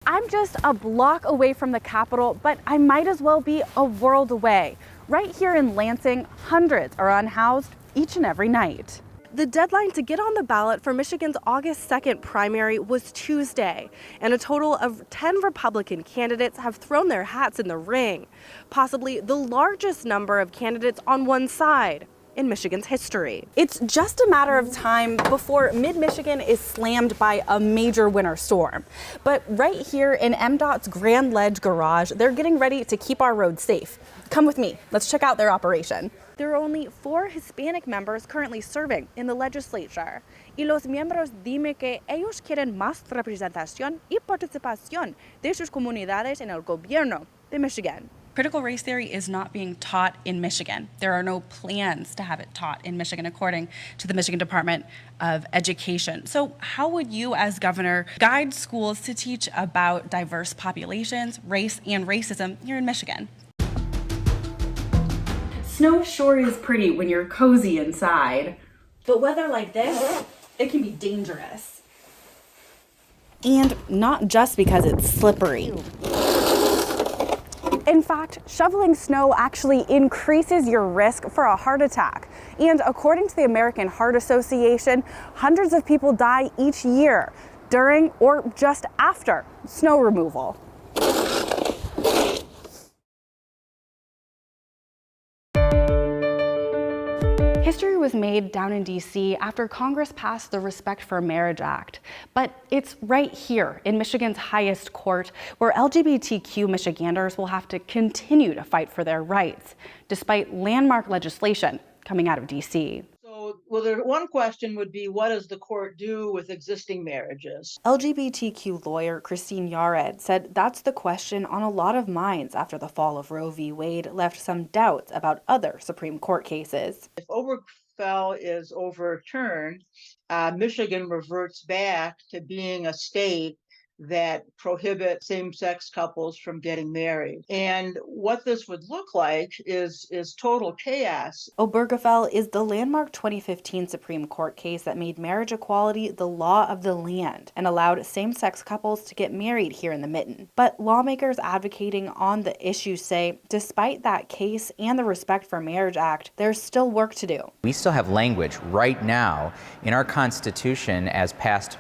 I'm just a block away from the Capitol, but I might as well be a world away. Right here in Lansing, hundreds are unhoused each and every night. The deadline to get on the ballot for Michigan's August 2nd primary was Tuesday, and a total of 10 Republican candidates have thrown their hats in the ring, possibly the largest number of candidates on one side in Michigan's history. It's just a matter of time before mid-Michigan is slammed by a major winter storm. But right here in MDOT's Grand Ledge garage, they're getting ready to keep our roads safe. Come with me, let's check out their operation. There are only 4 Hispanic members currently serving in the legislature. Y los miembros dime que ellos quieren más representación y participación de sus comunidades en el gobierno de Michigan. Critical race theory is not being taught in Michigan. There are no plans to have it taught in Michigan, according to the Michigan Department of Education. So how would you, as governor, guide schools to teach about diverse populations, race, and racism here in Michigan? Snow sure is pretty when you're cozy inside, but weather like this, it can be dangerous. And not just because it's slippery. In fact, shoveling snow actually increases your risk for a heart attack. And according to the American Heart Association, hundreds of people die each year during or just after snow removal. History was made down in DC after Congress passed the Respect for Marriage Act. But it's right here in Michigan's highest court where LGBTQ Michiganders will have to continue to fight for their rights, despite landmark legislation coming out of DC. One question would be, what does the court do with existing marriages? LGBTQ lawyer Christine Yared said that's the question on a lot of minds after the fall of Roe v. Wade left some doubts about other Supreme Court cases. If Obergefell is overturned, Michigan reverts back to being a state that prohibit same-sex couples from getting married. And what this would look like is total chaos. Obergefell is the landmark 2015 Supreme Court case that made marriage equality the law of the land and allowed same-sex couples to get married here in the mitten. But lawmakers advocating on the issue say, despite that case and the Respect for Marriage Act, there's still work to do. We still have language right now in our Constitution as passed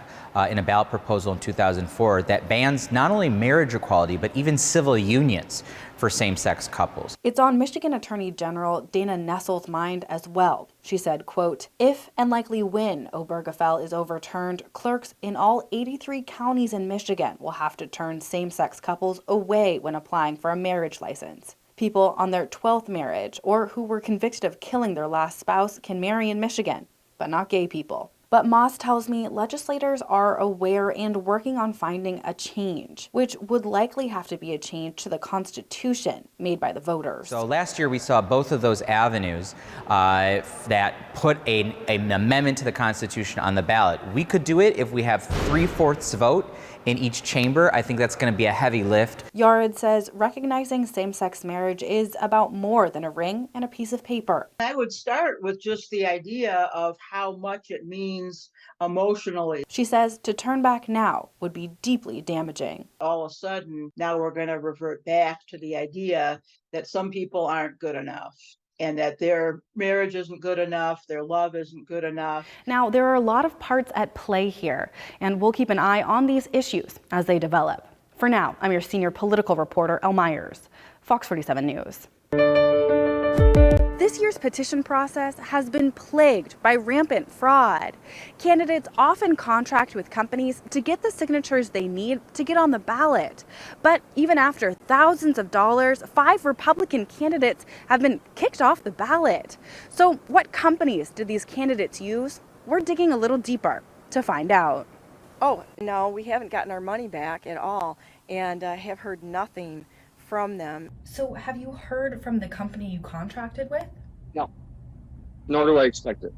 in a ballot proposal in 2004 that bans not only marriage equality, but even civil unions for same-sex couples. It's on Michigan Attorney General Dana Nessel's mind as well. She said, quote, if and likely when Obergefell is overturned, clerks in all 83 counties in Michigan will have to turn same-sex couples away when applying for a marriage license. People on their 12th marriage or who were convicted of killing their last spouse can marry in Michigan, but not gay people. But Moss tells me legislators are aware and working on finding a change, which would likely have to be a change to the Constitution made by the voters. So last year we saw both of those avenues that put an amendment to the Constitution on the ballot. We could do it if we have 3/4 vote in each chamber. I think that's going to be a heavy lift. Yared says recognizing same-sex marriage is about more than a ring and a piece of paper. I would start with just the idea of how much it means emotionally. She says to turn back now would be deeply damaging. All of a sudden, now we're going to revert back to the idea that some people aren't good enough, and that their marriage isn't good enough, their love isn't good enough. Now, there are a lot of parts at play here, and we'll keep an eye on these issues as they develop. For now, I'm your senior political reporter, Elle Meyers, Fox 47 News. This year's petition process has been plagued by rampant fraud. Candidates often contract with companies to get the signatures they need to get on the ballot. But even after thousands of dollars, 5 Republican candidates have been kicked off the ballot. So what companies did these candidates use? We're digging a little deeper to find out. Oh, no, we haven't gotten our money back at all, and have heard nothing from them. So have you heard from the company you contracted with? No, nor do I expect it.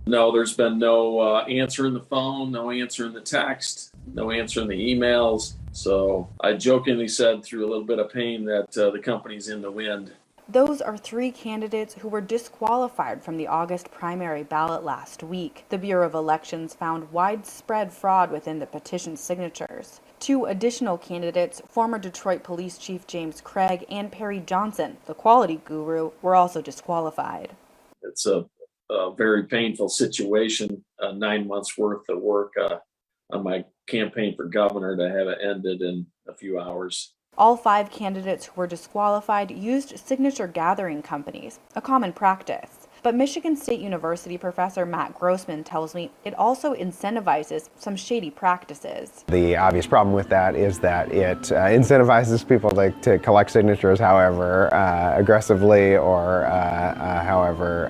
No, there's been no answer in the phone, no answer in the text, no answer in the emails. So I jokingly said through a little bit of pain that the company's in the wind. Those are 3 candidates who were disqualified from the August primary ballot last week. The Bureau of Elections found widespread fraud within the petition signatures. Two additional candidates, former Detroit Police Chief James Craig and Perry Johnson, the quality guru, were also disqualified. It's a very painful situation, 9 months worth of work on my campaign for governor to have it ended in a few hours. All 5 candidates who were disqualified used signature gathering companies, a common practice. But Michigan State University professor Matt Grossman tells me it also incentivizes some shady practices. The obvious problem with that is that it incentivizes people to collect signatures however aggressively or however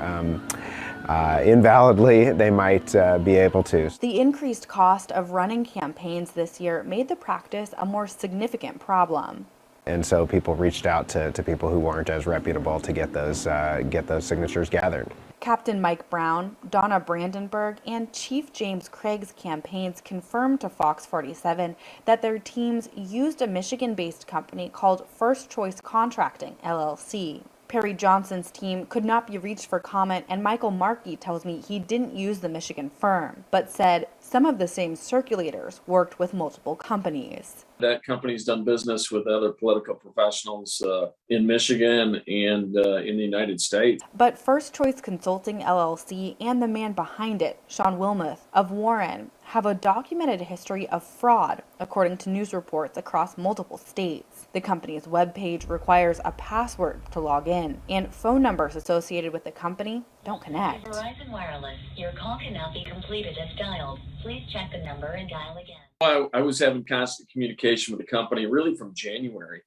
invalidly they might be able to. The increased cost of running campaigns this year made the practice a more significant problem. And so people reached out to people who weren't as reputable to get those signatures gathered. Captain Mike Brown, Donna Brandenburg, and Chief James Craig's campaigns confirmed to Fox 47 that their teams used a Michigan-based company called First Choice Contracting, LLC. Perry Johnson's team could not be reached for comment, and Michael Markey tells me he didn't use the Michigan firm, but said some of the same circulators worked with multiple companies. That company's done business with other political professionals in Michigan and in the United States. But First Choice Consulting LLC and the man behind it, Sean Wilmoth of Warren, have a documented history of fraud, according to news reports across multiple states. The company's webpage requires a password to log in, and phone numbers associated with the company don't connect. Verizon Wireless, your call cannot be completed as dialed. Please check the number and dial again. I was having constant communication with the company really from January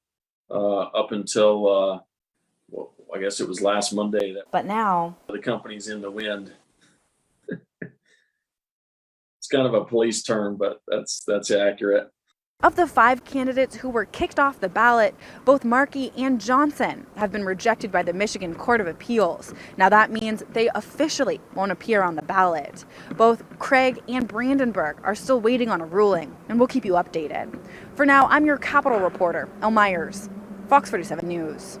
up until, well, I guess it was last Monday that But now the company's in the wind. It's kind of a police term, but that's accurate. of the 5 candidates who were kicked off the ballot, both Markey and Johnson have been rejected by the Michigan Court of Appeals. Now that means they officially won't appear on the ballot. Both Craig and Brandenburg are still waiting on a ruling, and we'll keep you updated. For now, I'm your Capitol reporter, Elle Meyers, Fox 47 News.